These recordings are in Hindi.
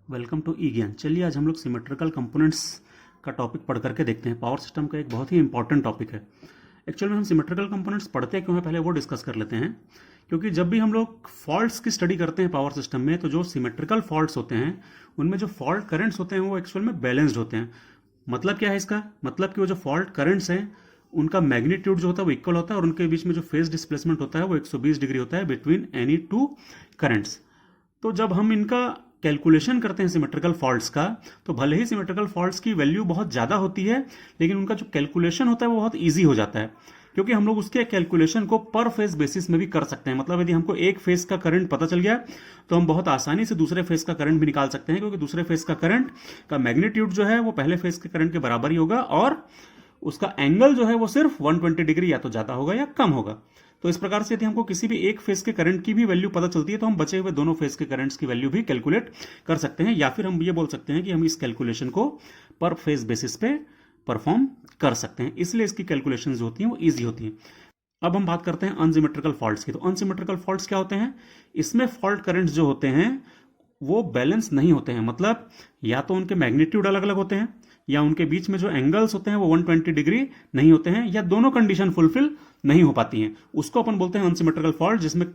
वेलकम टू ई ज्ञान। चलिए आज हम लोग सिमेट्रिकल कंपोनेंट्स का टॉपिक पढ़ करके देखते हैं। पावर सिस्टम का एक बहुत ही इंपॉर्टेंट टॉपिक है। एक्चुअल में हम सिमेट्रिकल कंपोनेंट्स पढ़ते क्यों हैं, पहले वो डिस्कस कर लेते हैं। क्योंकि जब भी हम लोग फॉल्ट्स की स्टडी करते हैं पावर सिस्टम में, तो जो सिमेट्रिकल फॉल्ट्स होते हैं उनमें जो फॉल्ट करंट्स होते हैं वो एक्चुअल में बैलेंस्ड होते हैं। मतलब क्या है इसका? मतलब कि वो जो फॉल्ट करंट्स हैं उनका मैग्नीट्यूड जो होता है वो इक्वल होता है और उनके बीच में जो फेज डिस्प्लेसमेंट होता है वो 120 डिग्री होता है बिटवीन एनी टू करंट्स। तो जब हम इनका कैलकुलेशन करते हैं सिमेट्रिकल फॉल्ट्स का, तो भले ही सिमेट्रिकल फॉल्ट्स की वैल्यू बहुत ज़्यादा होती है, लेकिन उनका जो कैलकुलेशन होता है वो बहुत ईजी हो जाता है, क्योंकि हम लोग उसके कैलकुलेशन को पर फेज बेसिस में भी कर सकते हैं। मतलब यदि हमको एक फेज का करंट पता चल गया तो हम बहुत आसानी से दूसरे फेज का करंट भी निकाल सकते हैं, क्योंकि दूसरे फेज का करंट का मैग्नीट्यूड जो है वो पहले फेज के करंट के बराबर ही होगा और उसका एंगल जो है वो सिर्फ 120 डिग्री या तो ज़्यादा होगा या कम होगा। तो इस प्रकार से यदि हमको किसी भी एक फेज के करंट की भी वैल्यू पता चलती है तो हम बचे हुए दोनों फेज के करंट्स की वैल्यू भी कैलकुलेट कर सकते हैं, या फिर हम ये बोल सकते हैं कि हम इस कैलकुलेशन को पर फेज बेसिस पे परफॉर्म कर सकते हैं। इसलिए इसकी कैलकुलेशन जो होती हैं वो ईजी होती हैं। अब हम बात करते हैं अनसिमेट्रिकल फॉल्ट्स की। तो अनसिमेट्रिकल फॉल्ट्स क्या होते हैं? इसमें फॉल्ट करंट्स जो होते हैं वो बैलेंस नहीं होते हैं। मतलब या तो उनके मैग्नीट्यूड अलग अलग होते हैं, या उनके बीच में जो एंगल्स होते हैं वो 120 डिग्री नहीं होते हैं, या दोनों कंडीशन फुलफिल नहीं हो पाती हैं। उसको अपन बोलते हैं अनसिमेट्रिकल फॉल्ट, जिसमें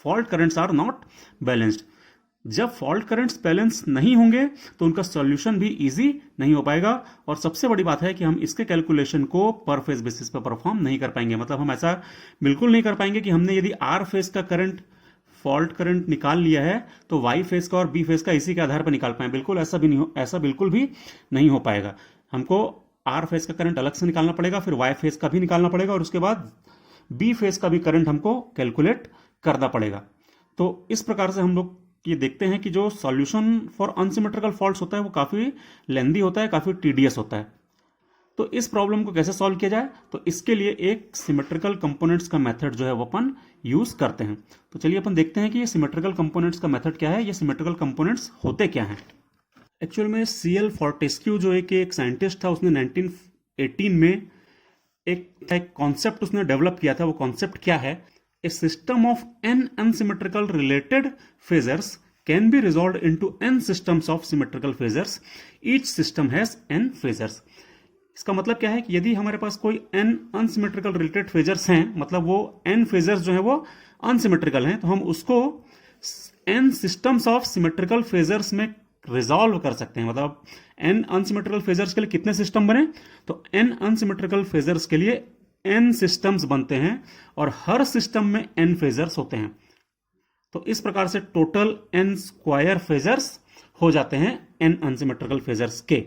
fault currents are not balanced. जब फॉल्ट करंट्स बैलेंस नहीं होंगे तो उनका सॉल्यूशन भी इजी नहीं हो पाएगा। और सबसे बड़ी बात है कि हम इसके कैलकुलेशन को पर फेज बेसिस पर परफॉर्म नहीं कर पाएंगे। मतलब हम ऐसा बिल्कुल नहीं कर पाएंगे कि हमने यदि आर फेज का करंट फॉल्ट करंट निकाल लिया है तो वाई फेज का और बी फेज का इसी के आधार पर निकाल पाए। बिल्कुल ऐसा भी नहीं हो, ऐसा बिल्कुल भी नहीं हो पाएगा। हमको आर फेज का करंट अलग से निकालना पड़ेगा, फिर वाई फेज का भी निकालना पड़ेगा और उसके बाद बी फेज का भी करंट हमको कैलकुलेट करना पड़ेगा। तो इस प्रकार से हम लोग ये देखते हैं कि जो सॉल्यूशन फॉर अनसिमेट्रिकल फॉल्ट्स होता है वो काफी लेंदी होता है, काफी टीडियस होता है। तो इस प्रॉब्लम को कैसे सॉल्व किया जाए, तो इसके लिए एक सिमेट्रिकल कंपोनेंट्स का मेथड जो है वो अपन यूज करते हैं। तो चलिए अपन देखते हैं कि ये सिमेट्रिकल कंपोनेंट्स का मेथड क्या है, ये सिमेट्रिकल कंपोनेंट्स होते क्या हैं। एक्चुअल में सीएल फॉर्टेस्क्यू जो एक साइंटिस्ट था, उसने 1918 में एक कॉन्सेप्ट उसने डेवलप किया था। वो कॉन्सेप्ट क्या है? A system of N unsymmetrical related phasors can be resolve into N systems of symmetrical phasors, each system has N phasors. इसका मतलब क्या है कि यदि हमारे पास कोई n अनसिमेट्रिकल रिलेटेड फेजर्स हैं, मतलब वो n फेजर्स जो है वो अनसिमेट्रिकल हैं, तो हम उसको n systems of symmetrical phasors में रिजॉल्व कर सकते हैं। मतलब n अनसिमेट्रिकल फेजर्स के लिए कितने सिस्टम बने, तो n अनसिमेट्रिकल फेजर्स के लिए n सिस्टम्स बनते हैं और हर सिस्टम में n फेजर्स होते हैं। तो इस प्रकार से टोटल n स्क्वायर फेजर्स हो जाते हैं n अनसिमेट्रिकल फेजर्स के।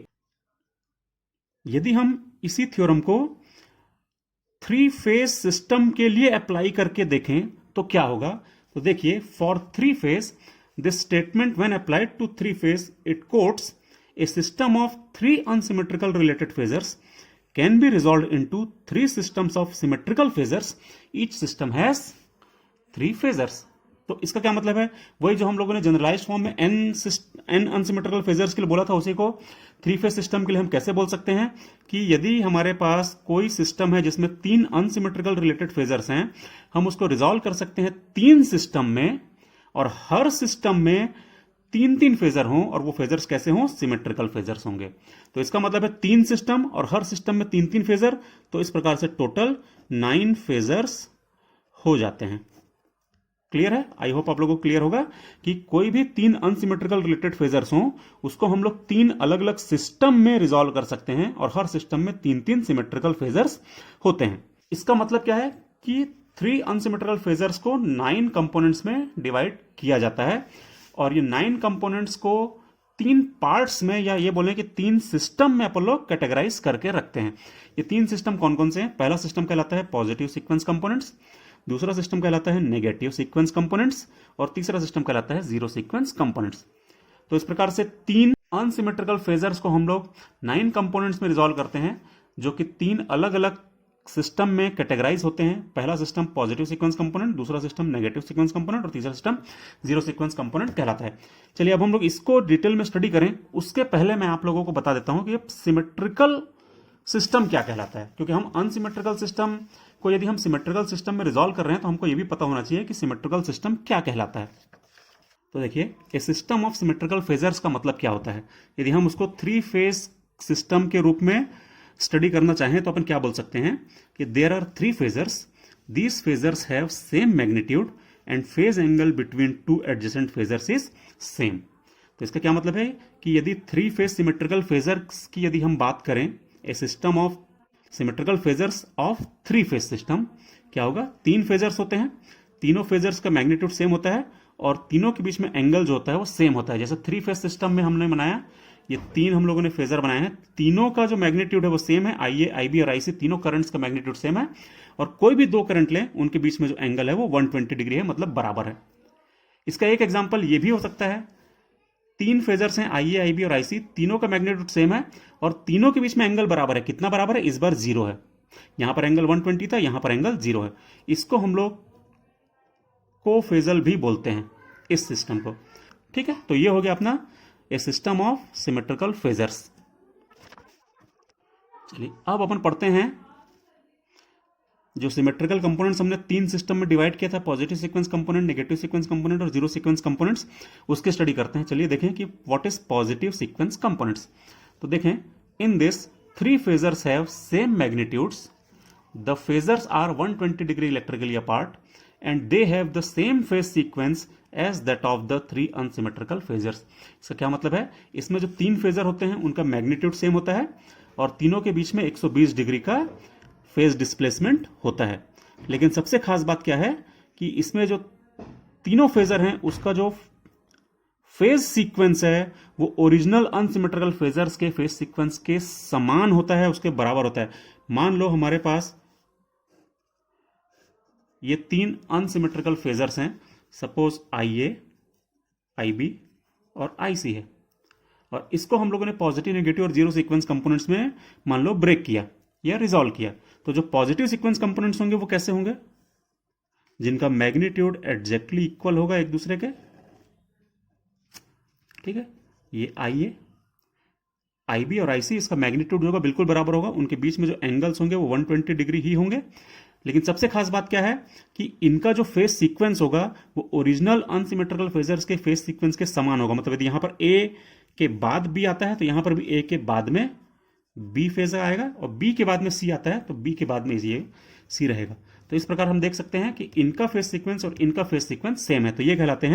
यदि हम इसी थ्योरम को थ्री फेज सिस्टम के लिए अप्लाई करके देखें तो क्या होगा, तो देखिए, for three phase this statement when applied to three phase it quotes a system of three unsymmetrical related phasors can be resolve into three systems of symmetrical phasors, each system has three phasors. तो इसका क्या मतलब है? वही जो हम लोगों ने जनरलाइज फॉर्म में एन अनसिमेट्रिकल फेजर्स के लिए बोला था, उसी को थ्री फेज सिस्टम के लिए हम कैसे बोल सकते हैं कि यदि हमारे पास कोई सिस्टम है जिसमें तीन अनसिमेट्रिकल रिलेटेड फेजर्स हैं, हम उसको रिजॉल्व कर सकते हैं तीन सिस्टम में, और हर सिस्टम में तीन तीन फेजर हों, और वो फेजर्स कैसे हों? सिमेट्रिकल फेजर्स होंगे। तो इसका मतलब है तीन सिस्टम और हर सिस्टम में तीन तीन फेजर, तो इस प्रकार से टोटल 9 फेजर्स हो जाते हैं। क्लियर है? आई होप आप लोगों को क्लियर होगा कि कोई भी तीन अनसिमेट्रिकल रिलेटेड फेजर्स हो उसको हम लोग तीन अलग अलग सिस्टम में रिजॉल्व कर सकते हैं, और हर सिस्टम में तीन तीन सिमेट्रिकल फेजर्स होते हैं। इसका मतलब क्या है कि थ्री अनसिमेट्रिकल फेजर्स को 9 कंपोनेंट्स में डिवाइड किया जाता है, और ये 9 कंपोनेंट्स को तीन पार्ट्स में, या ये बोले कि तीन सिस्टम में अपन लोग कैटेगराइज करके रखते हैं। ये तीन सिस्टम कौन कौन से हैं? पहला सिस्टम कहलाता है पॉजिटिव सीक्वेंस कंपोनेंट्स, दूसरा सिस्टम कहलाता है नेगेटिव सीक्वेंस कंपोनेंट्स, और तीसरा सिस्टम कहलाता है जीरो सीक्वेंस कंपोनेंट्स। तो इस प्रकार से तीन अनसिमेट्रिकल फेजर्स को हम लोग 9 कंपोनेंट्स में रिजॉल्व करते हैं, जो कि तीन अलग अलग सिस्टम में कैटेगराइज होते हैं। पहला सिस्टम पॉजिटिव सीक्वेंस कंपोनेंट, दूसरा सिस्टम नेगेटिव सीक्वेंस कंपोनेंट, और तीसरा सिस्टम जीरो सीक्वेंस कंपोनेंट कहलाता है। चलिए अब हम लोग इसको डिटेल में स्टडी करें, उसके पहले मैं आप लोगों को बता देता हूं कि सिमेट्रिकल सिस्टम क्या कहलाता है। क्योंकि हम अनसिमेट्रिकल सिस्टम को यदि हम सिमेट्रिकल सिस्टम में रिजॉल्व कर रहे हैं तो हमको ये भी पता होना चाहिए कि सिमेट्रिकल सिस्टम क्या कहलाता है। तो देखिए ए सिस्टम ऑफ सिमेट्रिकल फेजर्स का मतलब क्या होता है। यदि हम उसको 3 फेज सिस्टम के रूप में स्टडी करना चाहें तो अपन क्या बोल सकते हैं कि there are 3 phasors, these phasors have same magnitude and phase angle between 2 adjacent phasors is same. तो इसका क्या मतलब है कि यदि 3 फेज सिमेट्रिकल फेजर्स की यदि हम बात करें, a system of symmetrical phasors of 3 phase system, क्या होगा, 3 फेजर्स होते हैं, तीनों फेजर्स का मैग्नीट्यूड सेम होता है और तीनों के बीच में एंगल जो होता है वो सेम होता है। जैसे 3 फेज सिस्टम में हमने बनाया, ये 3 हम लोगों ने फेजर बनाए हैं, तीनों का जो मैग्नीट्यूड है वो सेम है, IA, IB और IC तीनों करंट्स का मैग्नीट्यूड सेम है, और कोई भी 2 करंट लें उनके बीच में जो एंगल है वो 120 डिग्री है, मतलब बराबर है। इसका एक एग्जाम्पल ये भी हो सकता है, 3 फेजर्स हैं IA, IB और IC, तीनों का मैग्नीट्यूड सेम है और तीनों के बीच में एंगल बराबर है। कितना बराबर है, इस बार 0 है। यहां पर एंगल 120 था, यहां पर एंगल 0 है। इसको हम लोग कोफेजल भी बोलते हैं, इस सिस्टम को। ठीक है, तो ये हो गया अपना ए सिस्टम ऑफ सिमेट्रिकल फेजर्स। चलिए अब अपन पढ़ते हैं जो सिमेट्रिकल कंपोनेंट्स हमने 3 सिस्टम में डिवाइड किया था, positive sequence component, negative sequence component और जीरो सीक्वेंस कंपोनेंट्स, उसके स्टडी करते हैं। चलिए देखें कि what is positive sequence components. तो देखें, in this 3 phasors have same magnitudes, the phasors are 120 degree electrically apart and they have the same phase sequence as that of the 3 unsymmetrical phasors. इसका क्या मतलब है, इसमें जो 3 फेजर होते हैं उनका मैग्नीट्यूड सेम होता है और तीनों के बीच में 120 डिग्री का फेज डिस्प्लेसमेंट होता है। लेकिन सबसे खास बात क्या है कि इसमें जो तीनों फेजर हैं उसका जो फेज सीक्वेंस है वो ओरिजिनल अनसिमेट्रिकल फेजर्स के फेज सीक्वेंस के समान होता है, उसके बराबर होता है। मान लो हमारे पास ये 3 अनसिमेट्रिकल फेजर्स हैं, सपोज IA, IB और IC है, और इसको हम लोगों ने पॉजिटिव, नेगेटिव और जीरो सीक्वेंस कंपोनेंट्स में मान लो ब्रेक किया या रिजॉल्व किया। तो जो पॉजिटिव सीक्वेंस कंपोनेंट्स होंगे वो कैसे होंगे, जिनका मैग्नीट्यूड एग्जैक्टली इक्वल होगा एक दूसरे के। ठीक है, ये IA, IB और IC, इसका मैग्नीट्यूड होगा बिल्कुल बराबर होगा, उनके बीच में जो एंगल्स होंगे वो 120 डिग्री ही होंगे। लेकिन सबसे खास बात क्या है कि इनका जो फेज सीक्वेंस होगा वो ओरिजिनल अनसिमेट्रिकल फेजर्स के फेज सीक्वेंस के समान होगा। मतलब यदि यहां पर A के बाद B आता है तो यहां पर भी A के बाद में B फेजर आएगा, और B के बाद में C आता है तो B के बाद में ये C रहेगा। तो इस प्रकार हम देख सकते हैं कि इनका फेज सीक्वेंस और इनका फेज सीक्वेंस सेम है, तो ये कहलाते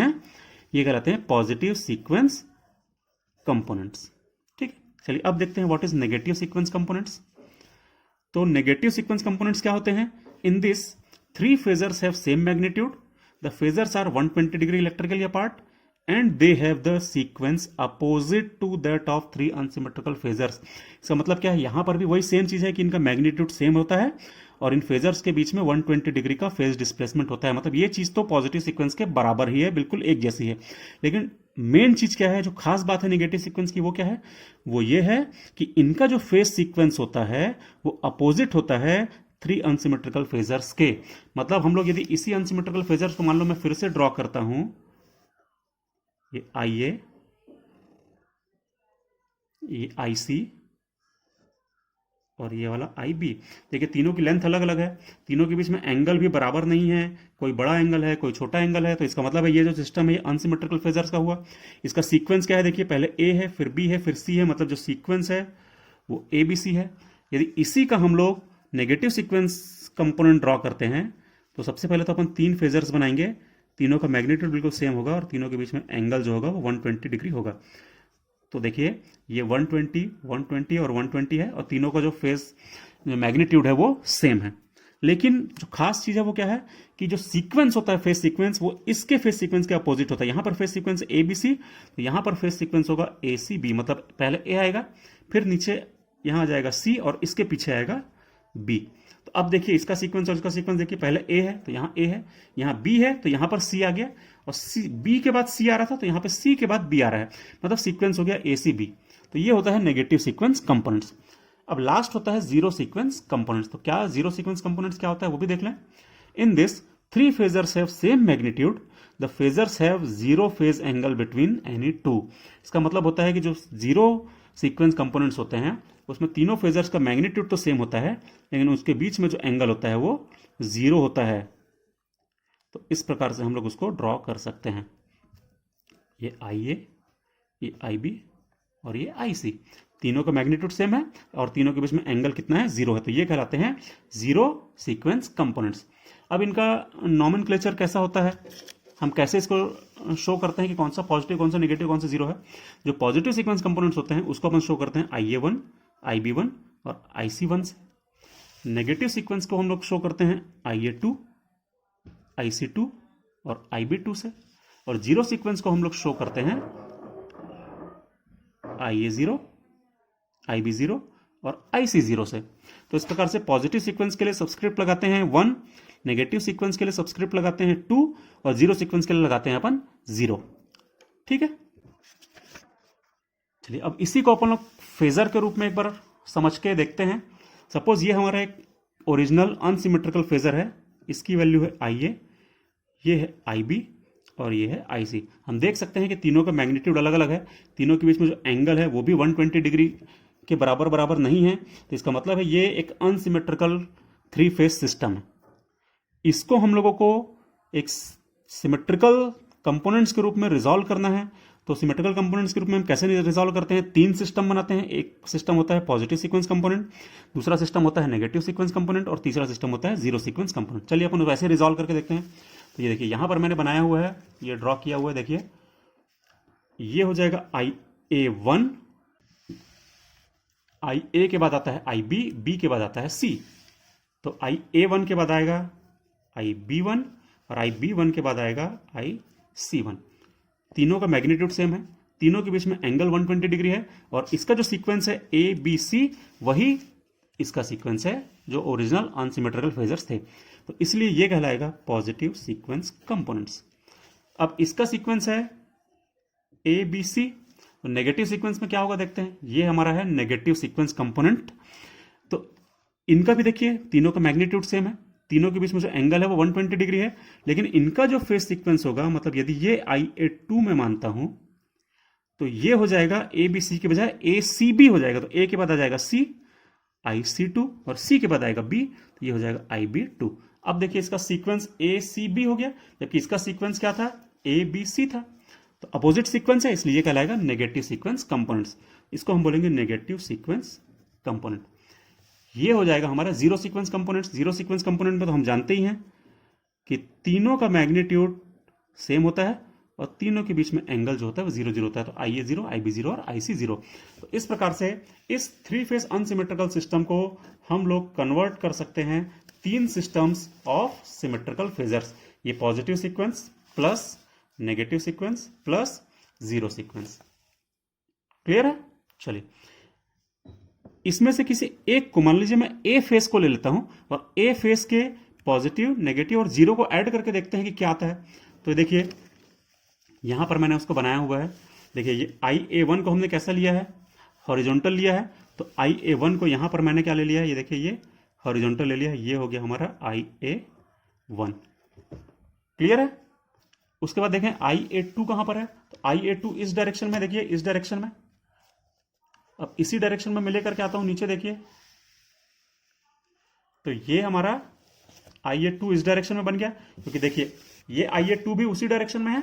हैं पॉजिटिव सीक्वेंस कंपोनेंट्स। ठीक है, चलिए अब देखते हैं what is negative sequence components. तो नेगेटिव सीक्वेंस कंपोनेंट्स क्या होते हैं, in this 3 phasors have same magnitude, the phasors are 120 degree electrically apart and they have the sequence opposite to that of 3 unsymmetrical phasors. इसका मतलब क्या है, यहां पर भी वही सेम चीज है कि इनका मैग्नीट्यूड सेम होता है और इन फेजर्स के बीच में 120 डिग्री का फेज डिस्प्लेसमेंट होता है। मतलब ये चीज तो पॉजिटिव सीक्वेंस के बराबर ही है, बिल्कुल एक जैसी है। लेकिन मेन चीज क्या है, जो खास बात है नेगेटिव सीक्वेंस की, वो क्या है, वो ये है कि इनका जो फेज सीक्वेंस होता है वो अपोजिट होता है 3 अनसिमेट्रिकल फेजर्स के। मतलब हम लोग यदि इसी अनसिमेट्रिकल फेजर्स को मान लो मैं फिर से ड्रॉ करता हूं, ये IA, ये IC और ये वाला IB, देखिए तीनों की लेंथ अलग अलग है, तीनों के बीच में एंगल भी बराबर नहीं है, कोई बड़ा एंगल है कोई छोटा एंगल है। तो इसका मतलब है ये जो सिस्टम है ये अनसिमेट्रिकल फेजर्स का हुआ। इसका सीक्वेंस क्या है, देखिए पहले A है, फिर B है, फिर C है, मतलब जो सीक्वेंस है वो ABC है। यदि इसी का हम लोग नेगेटिव सीक्वेंस कंपोनेंट ड्रॉ करते हैं तो सबसे पहले तो अपन 3 फेजर्स बनाएंगे, तीनों का मैग्नीट्यूड बिल्कुल सेम होगा और तीनों के बीच में एंगल जो होगा वो 120 डिग्री होगा। तो देखिए ये 120, 120 और 120 है और तीनों का जो फेज मैग्नीट्यूड है वो सेम है। लेकिन जो खास चीज है वो क्या है कि जो सीक्वेंस होता है फेज सीक्वेंस वो इसके फेज सीक्वेंस के अपोजिट होता है। यहां पर फेज सीक्वेंस ABC, तो यहां पर फेज सीक्वेंस होगा ACB, मतलब पहले A आएगा, फिर नीचे यहां आ जाएगा C और इसके पीछे आएगा B। तो अब देखिए इसका सीक्वेंस और इसका सीक्वेंस देखिए, पहले A है तो यहां A है, यहां B है तो यहां पर C आ गया, और B के बाद C आ रहा था तो यहां पे C के बाद B आ रहा है, मतलब सीक्वेंस हो गया ACB। तो ये होता है नेगेटिव सीक्वेंस कंपोनेंट्स। अब लास्ट होता है जीरो सीक्वेंस कंपोनेंट्स। तो क्या जीरो सीक्वेंस कंपोनेंट्स क्या होता है वो भी देख लें। इन this 3 phasors have same magnitude, the phasors have zero phase angle between any 2। इसका मतलब होता है कि जो जीरो सीक्वेंस कंपोनेंट्स होते हैं उसमें तीनों फेजर्स का मैग्नीट्यूड तो सेम होता है लेकिन उसके बीच में जो एंगल होता है वो जीरो होता है। तो इस प्रकार से हम लोग उसको ड्रॉ कर सकते हैं। ये आई ए, ये आई बी और ये आई सी। तीनों का मैग्नीट्यूड सेम है और तीनों के बीच में एंगल कितना है, जीरो है, तो ये कहलाते हैं जीरो सीक्वेंस कंपोनेंट्स। अब इनका नॉमेनक्लेचर कैसा होता है, हम कैसे इसको शो करते हैं कि कौन सा पॉजिटिव कौन सा नेगेटिव कौन सा जीरो है। जो पॉजिटिव सीक्वेंस कंपोनेंट्स होते हैं उसको अपन शो करते हैं IA1, IB1 और IC1 से। नेगेटिव सीक्वेंस को हम लोग शो करते हैं IA2, IC2 और IB2 से। और जीरो सीक्वेंस को हम लोग शो करते हैं IA0, IB0 और IC0 से। तो इस प्रकार से पॉजिटिव सीक्वेंस के लिए सबस्क्रिप्ट लगाते हैं 1, नेगेटिव सीक्वेंस के लिए सबस्क्रिप्ट लगाते हैं 2 और जीरो सीक्वेंस के लिए लगाते हैं अपन 0। ठीक है, चलिए अब इसी को अपन लोग फेजर के रूप में एक बार समझ के देखते हैं। सपोज ये हमारा एक ओरिजिनल अनसिमेट्रिकल फेजर है, इसकी वैल्यू है IA, ये है IB और ये है IC। हम देख सकते हैं कि तीनों का मैग्नीट्यूड अलग अलग है, तीनों के बीच में जो एंगल है वो भी 120 डिग्री के बराबर नहीं है। तो इसका मतलब है ये एक अनसिमेट्रिकल 3 फेज सिस्टम है। इसको हम लोगों को एक सिमेट्रिकल कंपोनेंट्स के रूप में रिजॉल्व करना है। तो सिमेट्रिकल कंपोनेंट्स के रूप में हम कैसे रिजॉल्व करते हैं, 3 सिस्टम बनाते हैं। एक सिस्टम होता है पॉजिटिव सीक्वेंस कंपोनेंट, दूसरा सिस्टम होता है नेगेटिव सीक्वेंस कंपोनेंट और तीसरा सिस्टम होता है जीरो सीक्वेंस कंपोनेंट। चलिए अपन वैसे रिजॉल्व करके देखते हैं। तो ये देखिए यहां पर मैंने बनाया हुआ है, ये ड्रॉ किया हुआ है, देखिए ये हो जाएगा IA1, IA के बाद आता है IB, B के बाद आता है C। तो IA1 के बाद आएगा IB1 और IB1 के बाद आएगा IC1। तीनों का मैग्नीट्यूड सेम है, तीनों के बीच में एंगल 120 डिग्री है और इसका जो सीक्वेंस है ABC वही इसका सीक्वेंस है जो ओरिजिनल अनसिमेट्रिकल फेजर्स थे। तो इसलिए यह कहलाएगा पॉजिटिव सीक्वेंस कंपोनेंट्स। अब इसका सीक्वेंस है ABC, तो नेगेटिव सीक्वेंस में क्या होगा देखते हैं। ये हमारा है नेगेटिव सीक्वेंस कंपोनेंट। तो इनका भी देखिए तीनों का मैग्नीट्यूड सेम है, तीनों के बीच में जो एंगल है वो 120 डिग्री है, लेकिन इनका जो फेज सीक्वेंस होगा, मतलब यदि ये IA2 में मानता हूं तो ये हो जाएगा ABC के बजाय ACB हो जाएगा। तो A के बाद आ जाएगा C, IC2 और C के बाद आएगा B, तो ये हो जाएगा IB2। अब देखिए इसका सीक्वेंस ACB हो गया, जबकि इसका सीक्वेंस क्या था, ABC था। तो अपोजिट सीक्वेंस है, इसलिए कहलाएगा नेगेटिव सीक्वेंस कंपोनेंट्स। इसको हम बोलेंगे नेगेटिव सीक्वेंस कंपोनेंट। ये हो जाएगा हमारा zero sequence components. Zero sequence component में तो हम जानते ही हैं कि तीनों का मैग्नीट्यूड सेम होता है और तीनों के बीच में एंगल जो होता है वो 0 0 होता है। तो IA0, IB0 और IC0। तो इस प्रकार से इस 3 फेज अनसिमेट्रिकल सिस्टम को हम लोग कन्वर्ट कर सकते हैं 3 सिस्टम्स ऑफ सिमेट्रिकल फेजर्स। ये positive sequence plus negative sequence plus zero sequence. Clear है? चलिए इसमें से किसी एक को, मान लीजिए मैं A फेस को ले लेता हूं और A फेस के पॉजिटिव, नेगेटिव और जीरो को ऐड करके देखते हैं कि क्या आता है। तो देखिए यहां पर मैंने उसको बनाया हुआ है। देखिए ये IA1 को हमने कैसा लिया है, हॉरिजॉन्टल लिया है। तो IA1 को यहां पर मैंने क्या ले लिया है, ये देखिए ये हॉरिजॉन्टल ले लिया है। ये हो गया हमारा IA1। क्लियर है? उसके बाद देखें IA2 कहां पर है, तो IA2 इस डायरेक्शन में, देखिए इस डायरेक्शन में। अब इसी डायरेक्शन में मैं लेकर के आता हूं नीचे, देखिए तो ये हमारा IA2 इस डायरेक्शन में बन गया, क्योंकि देखिए ये IA2 भी उसी डायरेक्शन में है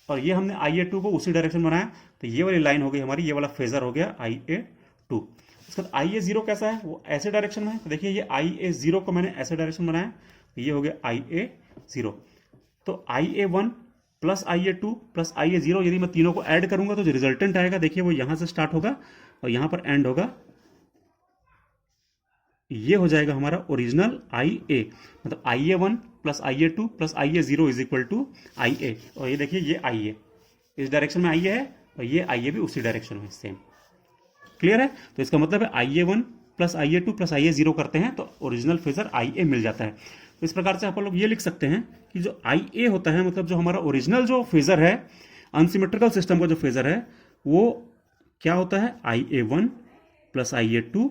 और ये हमने IA2 को उसी डायरेक्शन में बनाया। तो ये वाली लाइन हो गई हमारी, ये वाला फेजर हो गया IA2। उसके बाद IA0 कैसा है, वो ऐसे डायरेक्शन में है। तो देखिए ये IA0 को मैंने ऐसे डायरेक्शन में बनाया, तो ये हो गया IA0। तो IA1 plus IA2 plus IA0, यदि मैं तीनों को ऐड करूंगा तो जो रिजल्टेंट आएगा देखिए वो यहां से स्टार्ट होगा और यहां पर एंड होगा। ये हो जाएगा हमारा ओरिजिनल IA, मतलब IA1 plus IA2 plus IA0 is equal to IA। और ये देखिए ये IA इस डायरेक्शन में IA है और ये IA भी उसी डायरेक्शन में सेम। क्लियर है? तो इसका मतलब है IA1 plus IA2 plus IA0 करते हैं तो ओरिजिनल फेजर IA मिल जाता है। तो इस प्रकार से आप लोग ये लिख सकते हैं कि जो IA होता है, मतलब जो हमारा ओरिजिनल जो फेजर है, अनसिमेट्रिकल सिस्टम का जो फेजर है, वो क्या होता है, IA1 plus IA2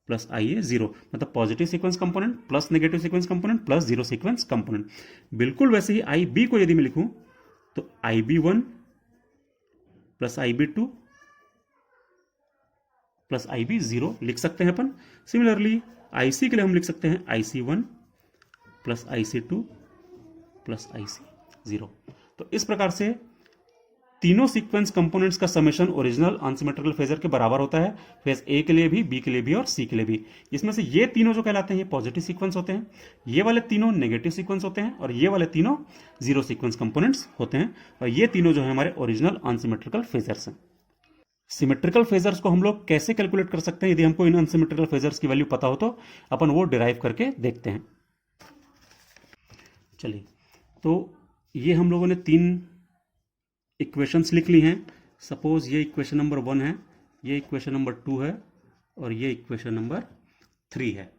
plus IA0, मतलब positive sequence component plus negative sequence component plus zero sequence component. बिल्कुल वैसे ही IB को यदि मैं लिखूं तो IB1 plus IB2 plus IB0 लिख सकते हैं अपन। सिमिलरली IC के लिए हम लिख सकते हैं IC1 plus IC2 plus IC0। तो इस प्रकार से तीनों सीक्वेंस कंपोनेंट्स का समेशन ओरिजिनल अनसिमेट्रिकल फेजर के बराबर होता है, फेज ए के लिए भी, बी के लिए भी और सी के लिए भी। इसमें से ये तीनों जो कहलाते हैं ये पॉजिटिव सीक्वेंस होते हैं, ये वाले तीनों नेगेटिव सीक्वेंस होते हैं, और ये वाले तीनों जीरो सीक्वेंस कंपोनेंट्स होते हैं, और ये तीनों जो है हमारे ओरिजिनल अनसिमेट्रिकल फेजर्स हैं। सिमेट्रिकल फेजर्स को हम लोग कैसे कैलकुलेट कर सकते हैं, यदि हमको इन अनसिमेट्रिकल फेजर्स की वैल्यू पता हो तो अपन वो डिराइव करके देखते हैं। चलिए, तो ये हम लोगों ने तीन इक्वेशंस लिख ली हैं। सपोज ये इक्वेशन नंबर 1 है, ये इक्वेशन नंबर 2 है, और ये इक्वेशन नंबर 3 है।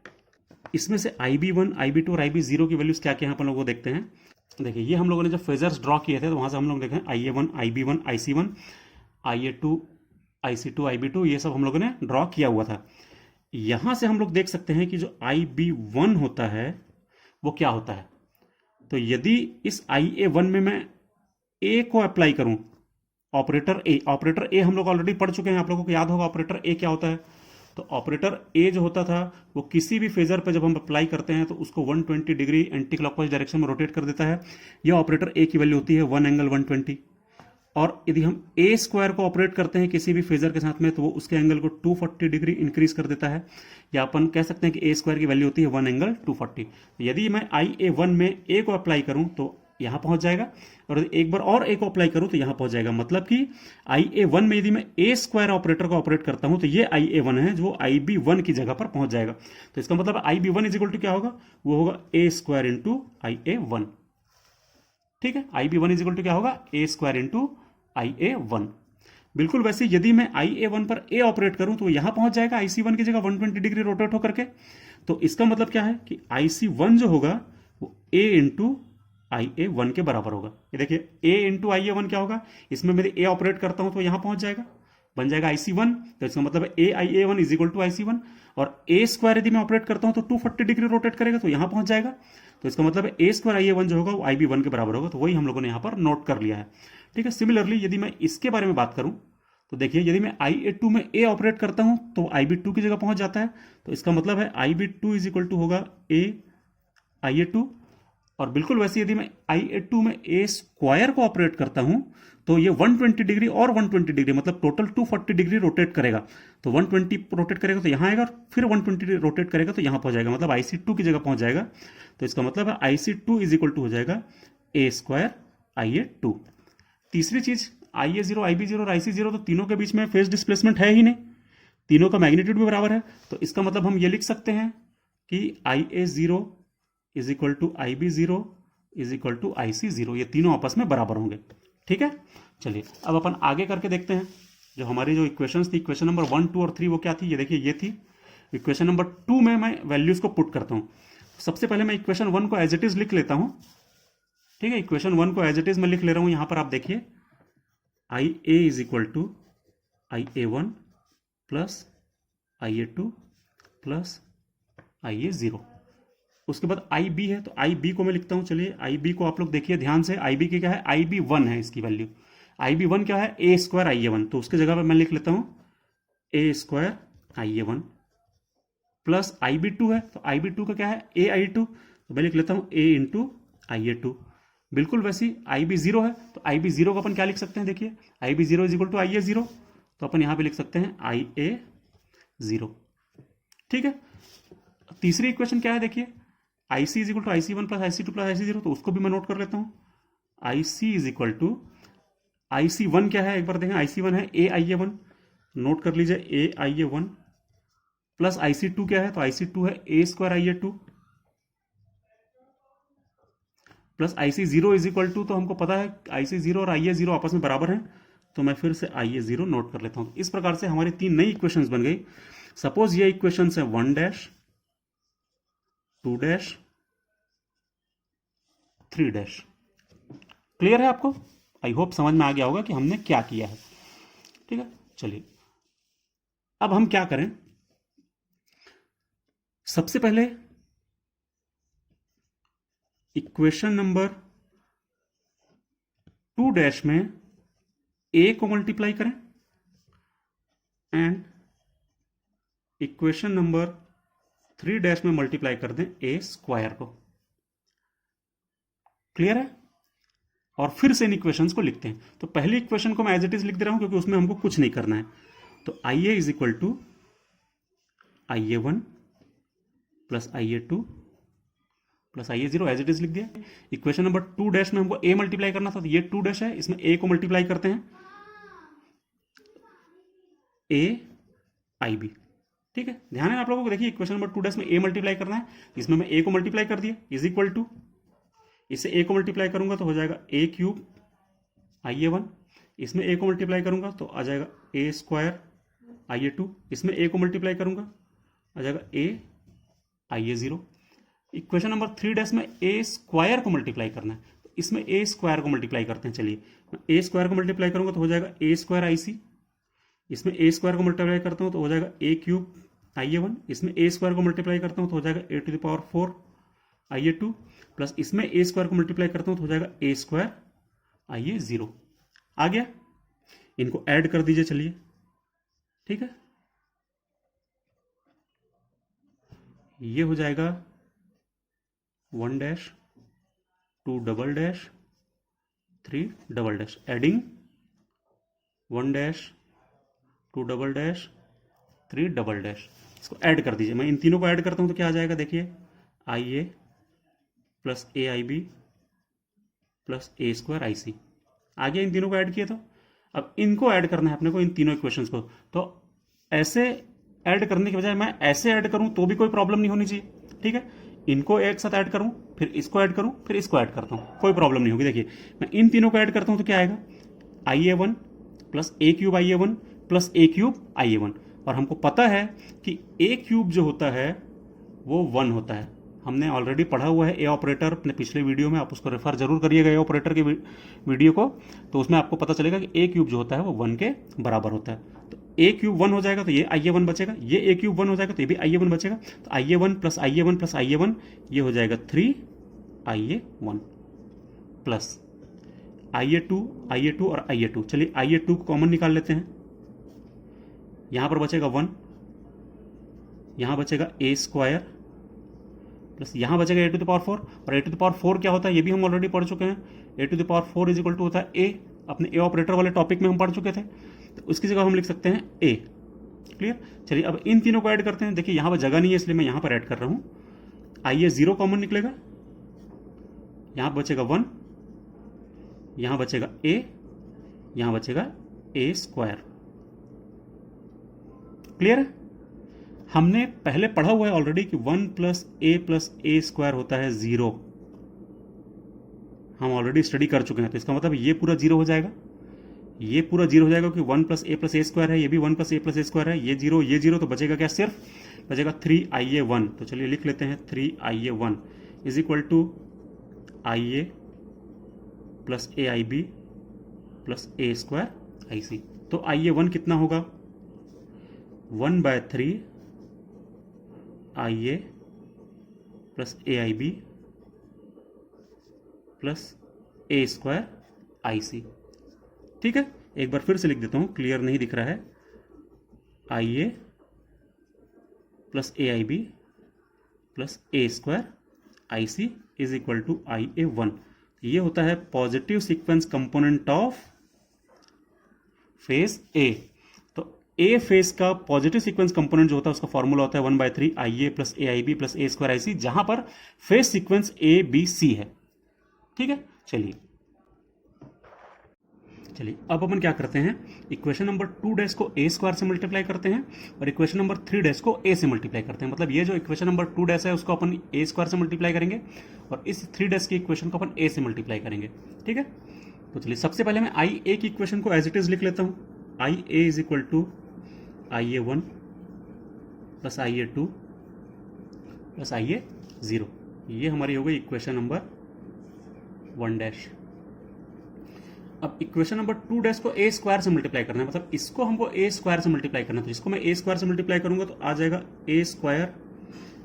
इसमें से IB1, IB2 और IB0 की वैल्यूज क्या क्या है अपन लोग वो देखते हैं। देखिए, ये हम लोगों ने जब फेजर्स ड्रॉ किए थे तो वहां से हम लोग देखें IA1, IB1, IC1, IA2, IC2, IB2, ये सब हम लोगों ने ड्रॉ किया हुआ था। यहां से हम लोग देख सकते हैं कि जो IB1 होता है वो क्या होता है। तो यदि इस IA1 में मैं ए को अप्लाई करूं, ऑपरेटर ए हम लोग ऑलरेडी पढ़ चुके हैं, आप लोगों को याद होगा ऑपरेटर ए क्या होता है। तो ऑपरेटर ए जो होता था वो किसी भी फेजर पे जब हम अप्लाई करते हैं तो उसको 120 डिग्री एंटी क्लॉकवाइज डायरेक्शन में रोटेट कर देता है। यह ऑपरेटर ए की वैल्यू होती है 1 एंगल 120। और यदि हम ए स्क्वायर को ऑपरेट करते हैं किसी भी फेजर के साथ में तो वो उसके एंगल को 240 डिग्री इंक्रीज कर देता है, या अपन कह सकते हैं कि ए स्क्वायर की वैल्यू होती है 1 एंगल 240। यदि मैं IA1 में ए को अप्लाई करूं तो यहां पहुंच जाएगा, और एक बार और ए को अप्लाई करूं तो यहां पहुंच जाएगा। मतलब कि IA1 में यदि मैं ए स्क्वायर ऑपरेटर को ऑपरेट करता हूं तो ये IA1 है जो IB1 की जगह पर पहुंच जाएगा। तो इसका मतलब IB1 इज इक्वल टू क्या होगा, वो होगा ए स्क्वायर इंटू IA1। ठीक है, IB1 इज इक्वल टू क्या होगा, ए स्क्वायर इंटू IA1। बिल्कुल वैसे यदि मैं IA1 पर ए ऑपरेट करूं तो यहां पहुंच जाएगा IC1 की जगह 120 डिग्री रोटेट होकर के। तो इसका मतलब क्या है कि IC1 जो होगा वो ए इंटू IA1 के बराबर होगा। ये देखिए, a इंटू IA1 क्या होगा, इसमें मैं a ऑपरेट करता हूं तो यहां पहुंच जाएगा, बन जाएगा IC1। तो इसका मतलब a IA1 is equal to IC1। और a स्क्वायर यदि मैं ऑपरेट करता हूं तो 240 डिग्री रोटेट करेगा तो यहां पहुंच जाएगा। तो इसका मतलब a स्क्वायर IA1 जो होगा वो IB1 के बराबर होगा। तो वही हम लोगों ने यहां पर नोट कर लिया है। ठीक है, सिमिलरली यदि मैं इसके बारे में बात करूं तो देखिए, यदि मैं IA2 में a ऑपरेट करता हूं तो IB2 की जगह पहुंच जाता है। तो इसका मतलब है IB2 इज इक्वल टू होगा a IA2। और बिल्कुल वैसे यदि मैं IA2 में ए स्क्वायर को ऑपरेट करता हूं तो ये 120 डिग्री और 120 डिग्री मतलब टोटल 240 डिग्री रोटेट करेगा। तो 120 रोटेट करेगा तो यहां आएगा, और फिर 120 रोटेट करेगा तो यहां पहुंच जाएगा, मतलब IC2 की जगह पहुंच जाएगा। तो इसका मतलब है IC2 इज इक्वल टू हो जाएगा ए स्क्वायर IA2। तीसरी चीज, IA0, IB0 और IC0 तो तीनों के बीच में फेज डिस्प्लेसमेंट है ही नहीं, तीनों का मैग्नीट्यूड भी बराबर है। तो इसका मतलब हम ये लिख सकते हैं कि IA0 is equal to IB0 is equal to IC0, ये तीनों आपस में बराबर होंगे। ठीक है, चलिए अब अपन आगे करके देखते हैं। जो हमारी जो इक्वेशंस थी, इक्वेशन नंबर 1, 2 और 3 वो क्या थी, ये देखिए ये थी। इक्वेशन नंबर 2 में मैं वैल्यूज को पुट करता हूं। सबसे पहले मैं इक्वेशन 1 को एज इट इज लिख लेता हूं। ठीक है, इक्वेशन 1 को एज इट इज मैं लिख ले रहा हूं। यहां पर आप देखिए IA is equal to IA1 plus IA2 plus IA0। उसके बाद IB है, तो IB को मैं लिखता हूं। चलिए, IB को आप लोग देखिए ध्यान से। IB की क्या है, IB1 है इसकी वैल्यू। IB1 क्या है, ए स्क्वायर IA1। तो उसकी जगह पर मैं लिख लेता हूं ए स्क्वायर IA1 प्लस IB2 है, तो IB2 का क्या है, AI2। तो मैं लिख लेता हूं ए इंटू IA2। बिल्कुल वैसी IB0 है, तो IB0 को अपन क्या लिख सकते हैं, देखिए IB0 is equal to IA0। तो अपन यहां पे लिख सकते हैं IA0। ठीक है, तीसरी इक्वेशन क्या है, देखिए IC is equal to IC1 plus IC2 plus IC0। तो उसको भी मैं नोट कर लेता हूं। IC is equal to IC1 क्या है, एक बार देखें, IC1 है AI1, नोट कर लीजिए AI1 प्लस IC2 क्या है, तो IC2 है A square IA2 plus IC0 is equal to, तो हमको पता है IC0 और IA0 आपस में बराबर हैं। तो मैं फिर से IA0 नोट कर लेता हूं। इस प्रकार से हमारी तीन नई इक्वेशंस बन गई। सपोज ये इक्वेशंस है 1 डैश, 2 डैश, 3 डैश। क्लियर है आपको? आई होप समझ में आ गया होगा कि हमने क्या किया है। ठीक है, चलिए अब हम क्या करें। सबसे पहले इक्वेशन नंबर 2 डैश में ए को मल्टीप्लाई करें एंड इक्वेशन नंबर 3 डैश में मल्टीप्लाई कर दें ए स्क्वायर को। क्लियर है? और फिर से इन इक्वेशंस को लिखते हैं। तो पहली इक्वेशन को मैं एज इट इज लिख दे रहा हूं क्योंकि उसमें हमको कुछ नहीं करना है। तो I A is equal to I A one plus I A two plus I A zero, as it is लिख दिया। इक्वेशन नंबर 2 डैश में हमको ए मल्टीप्लाई करना था, तो ये 2 डैश है, इसमें ए को मल्टीप्लाई करते हैं, ए आई बी। ठीक है, ध्यान है आप लोगों को। देखिए इक्वेशन नंबर 2 डैश में ए मल्टीप्लाई करना है, इसमें मैं ए को मल्टीप्लाई कर दिया, इज इक्वल टू, इससे ए को मल्टीप्लाई करूंगा तो हो जाएगा ए क्यूब आई ए वन, इसमें ए को मल्टीप्लाई करूंगा तो आ जाएगा A square I A to, इसमें ए को मल्टीप्लाई करूंगा आ जाएगा ए आई A zero. Equation number 3 dash में ए स्क्वायर को मल्टीप्लाई करना है, तो इसमें ए स्क्वायर को मल्टीप्लाई करते हैं। चलिए मैं ए स्क्वायर को मल्टीप्लाई करूंगा तो हो जाएगा ए स्क्वायर आई सी, इसमें ए स्क्वायर को मल्टीप्लाई करता हूं तो हो जाएगा ए क्यूब आई ए वन, इसमें ए स्क्वायर को मल्टीप्लाई करता हूं तो हो जाएगा A to the power 4 I A two, plus इसमें ए स्क्वायर को मल्टीप्लाई करता हूं तो हो जाएगा A square I A zero. आ गया, इनको ऐड कर दीजिए। चलिए ठीक है, ये हो जाएगा 1 dash 2 double dash 3 double dash, adding 1 dash 2 double dash 3 double dash, इसको ऐड कर दीजिए। मैं इन तीनों को ऐड करता हूं तो क्या आ जाएगा, देखिए आई A plus A I B plus A square I सी। आगे इन तीनों को ऐड किया, तो अब इनको ऐड करना है अपने को, इन तीनों इक्वेशंस को। तो ऐसे ऐड करने के बजाय मैं ऐसे ऐड करूं तो भी कोई प्रॉब्लम नहीं होनी चाहिए। ठीक है, इनको एक साथ ऐड करूं, फिर इसको ऐड करूं, फिर इसको ऐड करता हूं, कोई प्रॉब्लम नहीं होगी। देखिए मैं इन तीनों को ऐड करता हूं तो क्या आएगा, I A one plus A cube I A one plus A cube I A one. और हमको पता है कि ए क्यूब जो होता है वो 1 होता है, हमने ऑलरेडी पढ़ा हुआ है ए ऑपरेटर अपने पिछले वीडियो में, आप उसको रेफर जरूर करिएगा ए ऑपरेटर के वीडियो को, तो उसमें आपको पता चलेगा कि ए क्यूब जो होता है वो 1 के बराबर होता है। तो ए क्यूब 1 हो जाएगा तो ये आई ए वन बचेगा, ये ए क्यूब 1 हो जाएगा तो ये भी आई ए वन बचेगा। तो I A one plus I A one plus I A one, ये हो जाएगा 3 I A one plus I A two और आई ए टू। चलिए आई ए टू को कॉमन निकाल लेते हैं, यहां पर बचेगा 1, यहां बचेगा ए स्क्वायर प्लस यहां बचेगा ए टू द पावर 4, और ए टू द पावर 4 क्या होता है ये भी हम ऑलरेडी पढ़ चुके हैं। A to the power 4 is equal to होता है ए, अपने ए ऑपरेटर वाले टॉपिक में हम पढ़ चुके थे, तो उसकी जगह हम लिख सकते हैं ए। क्लियर। चलिए अब इन तीनों को ऐड करते हैं। देखिए यहां पर जगह नहीं है इसलिए मैं यहां पर ऐड कर रहा हूं। आई ए जीरो कॉमन निकलेगा, यहां बचेगा 1, यहां बचेगा ए, यहां बचेगा ए स्क्वायर। क्लियर है, हमने पहले पढ़ा हुआ है ऑलरेडी कि 1 प्लस ए स्क्वायर होता है 0, हम ऑलरेडी स्टडी कर चुके हैं। तो इसका मतलब ये पूरा 0 हो जाएगा, ये पूरा 0 हो जाएगा क्योंकि 1 प्लस ए स्क्वायर है, ये भी 1 प्लस ए स्क्वायर है, ये 0 तो बचेगा क्या, सिर्फ बचेगा 3 आई ए वन। तो चलिए लिख लेते हैं 3 I A one is equal to I A plus A I B plus A square I C. तो आई ए वन कितना होगा, 1/3 I A plus A I B plus A square I C. ठीक है, एक बार फिर से लिख देता हूं, क्लियर नहीं दिख रहा है। I A plus A I B plus A square I C is equal to I A one. ये होता है positive sequence component of phase A. तो ए फेज का पॉजिटिव सीक्वेंस कंपोनेंट जो होता है उसका फॉर्मूला होता है 1/3 I A plus A I B plus A square I C, जहां पर phase sequence A B C है। ठीक है, चलिए अब अपन क्या करते हैं, इक्वेशन नंबर 2 डैश को ए स्क्वायर से मल्टीप्लाई करते हैं और इक्वेशन नंबर 3 डैश को ए से मल्टीप्लाई करते हैं। मतलब ये जो इक्वेशन नंबर 2 डैश है उसको अपन ए स्क्वायर से मल्टीप्लाई करेंगे और इस 3 डैश की इक्वेशन को अपन ए से मल्टीप्लाई करेंगे। ठीक है, तो चलिए सबसे पहले मैं आई ए की इक्वेशन को एज इट इज लिख लेता हूं। I A is equal to I A one plus I A two plus I A zero. ये हमारी हो गई इक्वेशन नंबर 1 डैश। अब इक्वेशन नंबर 2 डैश को ए स्क्वायर से मल्टीप्लाई करना है, मतलब इसको हमको ए स्क्वायर से मल्टीप्लाई करना है। तो इसको मैं ए स्क्वायर से मल्टीप्लाई करूंगा तो आ जाएगा A square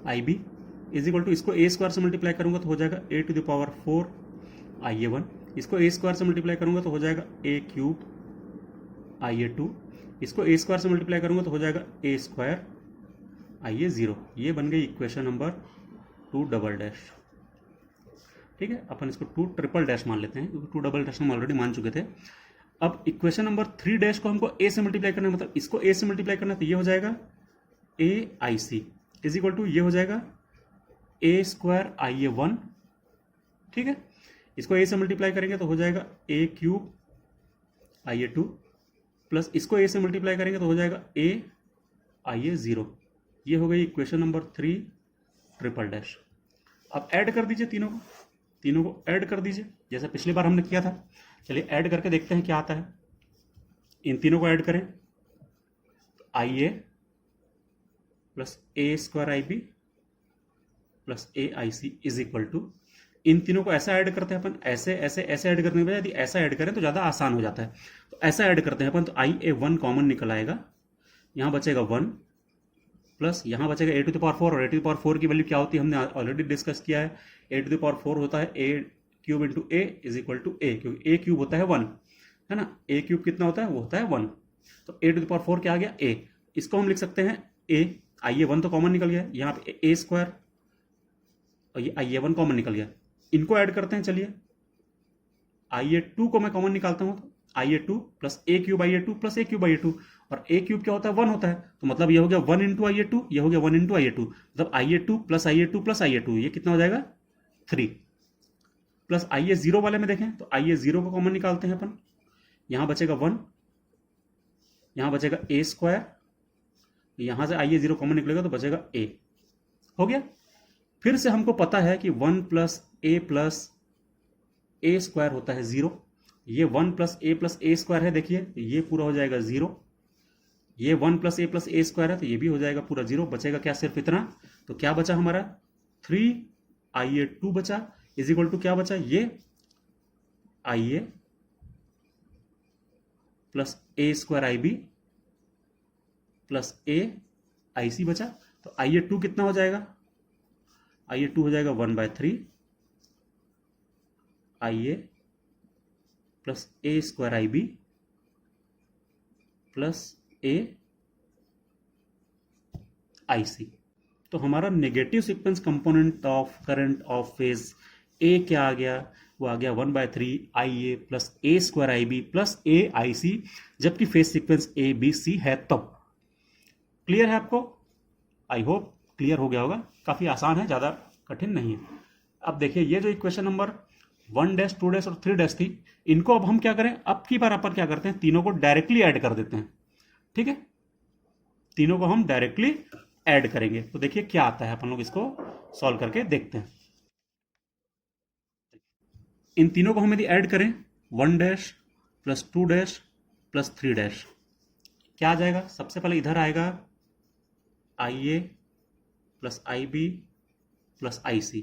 I B is equal to, इसको ए स्क्वायर से मल्टीप्लाई करूंगा तो हो जाएगा A to the power 4 I A one. इसको ए स्क्वायर से मल्टीप्लाई करूंगा तो हो जाएगा ए क्यूब आई ए टू। इसको ए स्क्वायर से मल्टीप्लाई करूंगा तो हो जाएगा A square I A zero. ये बन गई इक्वेशन नंबर 2 डबल डैश। ठीक है, अपन इसको 2 ट्रिपल डैश मान लेते हैं क्योंकि 2 डबल डैश हम ऑलरेडी मान चुके थे। अब इक्वेशन नंबर 3 डैश को हमको ए से मल्टीप्लाई करना है, मतलब इसको ए से मल्टीप्लाई करना है, तो ये हो जाएगा ए I C is equal to ये हो जाएगा ए स्क्वायर आई ए 1। ठीक है, इसको ए से मल्टीप्लाई करेंगे तो हो जाएगा ए क्यूब आई ए 2 प्लस इसको ए से मल्टीप्लाई करेंगे तो हो जाएगा ए आई ए 0। ये हो गई इक्वेशन नंबर 3 ट्रिपल डैश। अब ऐड कर दीजिए तीनों को ऐड कर दीजिए जैसा पिछली बार हमने किया था। चलिए ऐड करके देखते हैं क्या आता है। इन तीनों को ऐड करें तो I A plus A square I B plus A I C is equal to, इन तीनों को ऐसा ऐड करते हैं अपन, ऐसे ऐसे ऐसे ऐड करने के बजाय यदि ऐसा ऐड करें तो ज़्यादा आसान हो जाता है। तो ऐसा ऐड करते हैं अपन, तो आई ए 1 कॉमन निकल आएगा, यहाँ बचेगा 1 प्लस यहाँ बचेगा ए टू द पावर 4, और ए टू द पावर 4 की वैल्यू क्या होती है हमने ऑलरेडी डिस्कस किया है। ए टू द पावर 4 होता है A cube into A is equal to A, क्योंकि ए क्यूब होता है 1, है ना। ए क्यूब कितना होता है, वो होता है 1। तो ए टू द पावर 4 क्या आ गया, ए। इसको हम लिख सकते हैं ए, आई ए 1 तो कॉमन निकल गया, यहाँ पे ए स्क्वायर और ये आई ए 1 कॉमन निकल गया। इनको ऐड करते हैं, चलिए आई ए 2 को मैं कॉमन निकालता हूँ, तो I A 2 plus A cube I A 2 plus A cube आई ए 2, और ए क्यूब क्या होता है 1 होता है, तो मतलब ये हो गया 1 इंटू आई ए 2, ये हो गया 1 इंटू आई ए 2, मतलब आई ए 2 plus I A 2 plus I ए 2, ये कितना हो जाएगा 3। प्लस आई ए 0 वाले में देखें तो आई ए 0 को कॉमन निकालते हैं अपन, यहाँ बचेगा 1, यहाँ बचेगा ए स्क्वायर, यहाँ से आई ए 0 कॉमन निकलेगा तो बचेगा ए। हो गया। फिर से हमको पता है कि 1 प्लस ए स्क्वायर होता है 0, ये 1 प्लस ए स्क्वायर है, देखिए ये पूरा हो जाएगा 0, ये 1 प्लस ए स्क्वायर है तो ये भी हो जाएगा पूरा 0, बचेगा क्या सिर्फ इतना। तो क्या बचा हमारा 3 आई ए 2 बचा, इज इक्वल टू क्या बचा, ये आई A plus A square I B plus A I सी बचा। तो आई ए 2 कितना हो जाएगा, आई ए 2 हो जाएगा 1/3 I A plus A square I B plus A I C. तो हमारा negative sequence component of current of phase A क्या आ गया, वो आ गया 1/3 I A plus A square I B plus A I C, जबकि phase sequence A B C है तब। क्लियर है आपको? आई होप क्लियर हो गया होगा। काफी आसान है, ज्यादा कठिन नहीं है। अब देखिए ये जो इक्वेशन नंबर 1 डैश 2 डैश और 3 डैश थी, इनको अब हम क्या करें, अब की बार अपन क्या करते हैं, तीनों को डायरेक्टली ऐड कर देते हैं। ठीक है, तीनों को हम डायरेक्टली ऐड करेंगे तो देखिए क्या आता है, अपन लोग इसको सॉल्व करके देखते हैं। इन तीनों को हम यदि ऐड करें 1 dash plus 2 dash plus 3 dash, क्या आ जाएगा, सबसे पहले इधर आएगा I A plus I B plus I C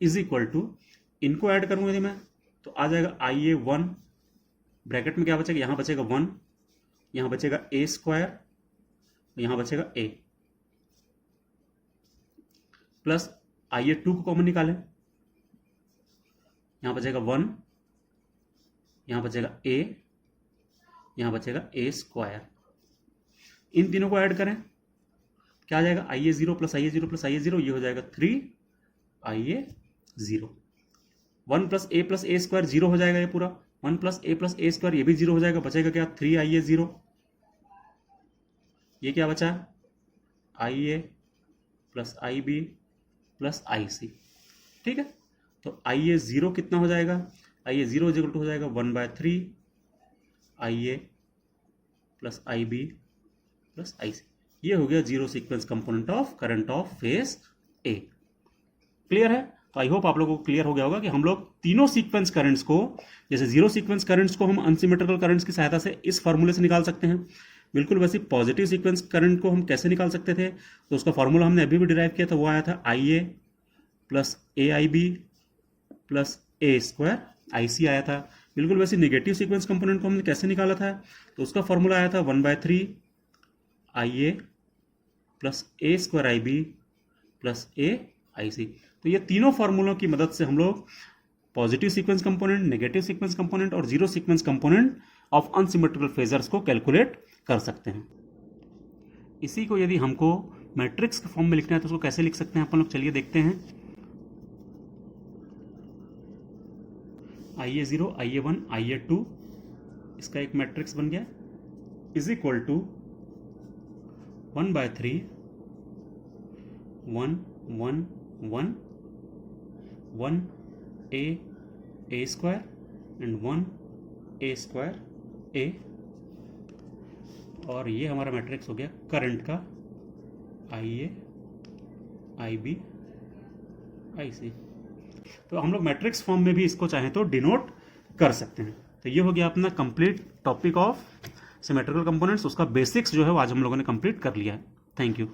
is equal to, इनको ऐड करूंगा यदि मैं तो आ जाएगा आई ए 1, ब्रैकेट में क्या बचेगा, यहां बचेगा 1, यहां बचेगा ए स्क्वायर, यहां बचेगा ए, प्लस आई ए 2 को कॉमन निकालें, यहां बचेगा 1, यहां बचेगा ए, यहां बचेगा ए स्क्वायर। इन तीनों को ऐड करें, क्या आ जाएगा, आई ए 0 plus I A 0 plus I ए 0, ये हो जाएगा 3 I A 0। 1 plus A square 0 हो जाएगा, ये पूरा 1 प्लस ए स्क्वायर ये भी 0 हो जाएगा, बचेगा क्या 3 आई ए 0। ये क्या बचा, आई A plus I B plus I C. ठीक है, तो आई ए 0 कितना हो जाएगा, आई ए 0 इज इक्वल टू हो जाएगा 1/3 I A plus I B plus I सी। ये हो गया zero sequence component of current of phase A. Clear है? तो आई होप आप लोगों को क्लियर हो गया होगा कि हम लोग तीनों सीक्वेंस करंट्स को, जैसे जीरो सीक्वेंस करंट्स को हम अनसिमेट्रिकल करंट्स की सहायता से इस फॉर्मूले से निकाल सकते हैं, बिल्कुल वैसे पॉजिटिव सीक्वेंस करंट को हम कैसे निकाल सकते थे, तो उसका फॉर्मूला हमने अभी भी डिराइव किया था, वो आया था आई A plus A I B plus A square I सी आया था। बिल्कुल वैसे नेगेटिव सीक्वेंस कंपोनेंट को हमने कैसे निकाला था, तो उसका फॉर्मूला आया था 1/3 I A plus A square I B plus A I C. तो ये तीनों फार्मूलों की मदद से हम लोग positive sequence component, negative sequence component और zero sequence component of unsymmetrical phasors को कैलकुलेट कर सकते हैं। इसी को यदि हमको मैट्रिक्स के फॉर्म में लिखना है तो उसको कैसे लिख सकते हैं अपन लोग, चलिए देखते हैं। IA0 IA1 IA2 इसका एक मैट्रिक्स बन गया is equal to 1/3 1 1 1 1 a square and 1 a square a, और ये हमारा मैट्रिक्स हो गया करंट का IA IB IC। तो हम लोग मैट्रिक्स फॉर्म में भी इसको चाहें तो डिनोट कर सकते हैं। तो ये हो गया अपना complete topic of symmetrical components. उसका बेसिक्स जो है वो आज हम लोगों ने कंप्लीट कर लिया है। Thank you.